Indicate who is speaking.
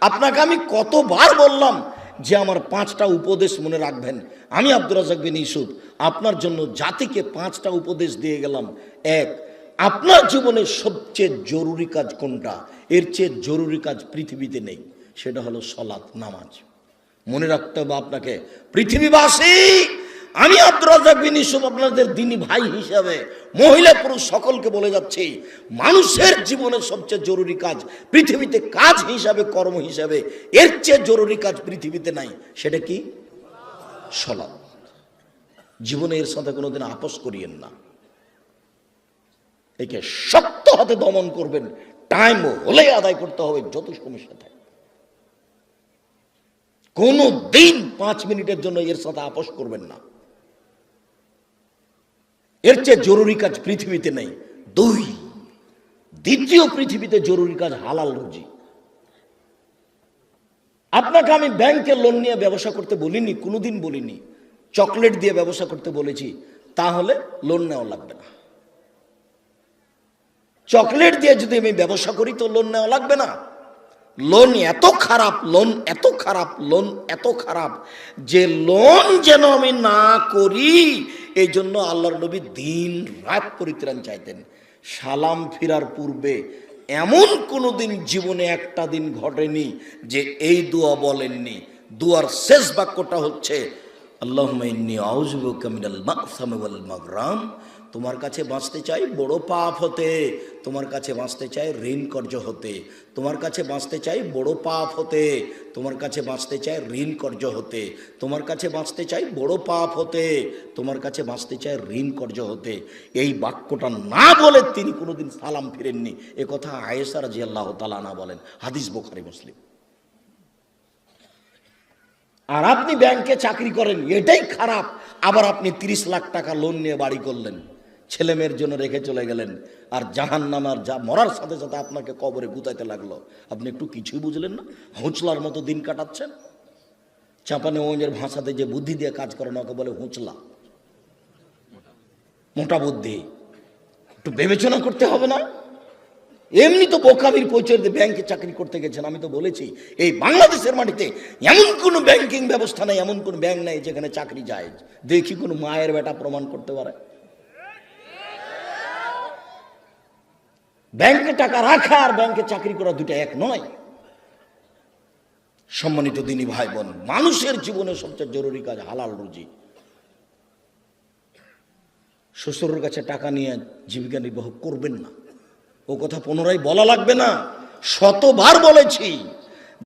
Speaker 1: আপনাকে আমি কতবার বললাম যে আমার 5টা উপদেশ মনে রাখবেন। আমি আব্দুর রাজ্জাক বিন ইউসুফ আপনার জন্য জাতিকে 5টা উপদেশ দিয়ে গেলাম। এক, আপনার জীবনের সবচেয়ে জরুরি কাজ কোনটা? এর চেয়ে জরুরি কাজ পৃথিবীতে নেই, সেটা হলো সালাত, নামাজ। মনে রাখতে হবে আপনাকে। পৃথিবীবাসী, আমি আব্দুর রাজ্জাক বিন ইউসুফ আপনাদের দ্বীনি ভাই হিসাবে মহিলা পুরুষ সকলকে বলে যাচ্ছি, মানুষের জীবনের সবচেয়ে জরুরি কাজ পৃথিবীতে, কাজ হিসাবে, কর্ম হিসাবে এর চেয়ে জরুরি কাজ পৃথিবীতে নাই। সেটা কি? সালাত। জীবনে এর সাথে কোনোদিন আপোষ করিয়েন না। একে শক্ত হাতে দমন করবেন, টাইম হলে আদায় করতে হবে, যত সমস্যা থাকে। কোনো দিন 5 মিনিটের জন্য এর সাথে আপোষ করবেন না। এর চেয়ে জরুরি কাজ পৃথিবীতে নেই। 2, দ্বিতীয় পৃথিবীতে জরুরি কাজ হালাল রুজি। আপনাকে আমি ব্যাংকে লোন নিয়ে ব্যবসা করতে বলিনি, কোনোদিন বলিনি। চকলেট দিয়ে ব্যবসা করতে বলেছি, তাহলে লোন নেওয়া লাগবে না। চকলেট দিয়ে যদি আমি ব্যবসা করি তো লোন নেওয়া লাগবে না। লোন এত খারাপ, লোন এত খারাপ, লোন এত খারাপ যে লোন যেন আমি না করি, এই জন্য আল্লাহর নবী দিন রাত পরিত্রাণ চাইতেন। সালাম ফিরার পূর্বে এমন কোনো দিন জীবনে একটা দিন ঘটেনি যে এই দোয়া বলেননি। দোয়ার শেষ বাক্যটা হচ্ছে আল্লাহুম্মা ইন্নী আউযু বিকা মিনাল মা'সামি ওয়াল মাগরাম। তোমার কাছে বাঁচতে চাই বড় পাপ হতে, তোমার কাছে বাঁচতে চাই ঋণ কর্য হতে, তোমার কাছে বাঁচতে চাই বড় পাপ হতে, তোমার কাছে বাঁচতে চাই ঋণ কর্য হতে, তোমার কাছে বাঁচতে চাই বড় পাপ হতে, তোমার কাছে বাঁচতে চাই ঋণ কর্য হতে। এই বাক্যটা না বলে তিনি কোনোদিন সালাম ফিরেননি। এ কথা আয়েশা রাদিয়াল্লাহু তাআলা আনহা বলেন, হাদিস বুখারী মুসলিম। আর আপনি ব্যাংকে চাকরি করেন, এটাই খারাপ। আবার আপনি 30 লাখ টাকা লোন নিয়ে বাড়ি করলেন, ছেলে মেয়ের জন্য রেখে চলে গেলেন, আর জাহান্নামার যা মরার সাথে সাথে আপনাকে কবরে গুতাইতে লাগলো। আপনি একটু কিছুই বুঝলেন না, হুঁচলার মতো দিন কাটাচ্ছেন। চাঁপানেগঞ্জের ভাষাতে যে বুদ্ধি দিয়ে কাজ করে না, ওকে বলে হুঁচলা, মোটা বুদ্ধি। একটু বিবেচনা করতে হবে না? এমনি তো বোকামির পরিচয় দিয়ে ব্যাংকে চাকরি করতে গেছেন। আমি তো বলেছি এই বাংলাদেশের মাটিতে এমন কোনো ব্যাংকিং ব্যবস্থা নেই, এমন কোনো ব্যাংক নেই যেখানে চাকরি যায়। দেখি কোনো মায়ের বেটা প্রমাণ করতে পারে। ব্যাংকে টাকা রাখা আর ব্যাংকে চাকরি করা দুটো এক নয়। সম্মানিত দিনী ভাই বোন, মানুষের জীবনে সবচেয়ে জরুরি কাজ হালাল রুজি। শ্বশুরের কাছে টাকা নিয়ে জীবিকা নির্বাহ করবেন না, ও কথা পুনরায় বলা লাগবে না, শতবার বলেছি।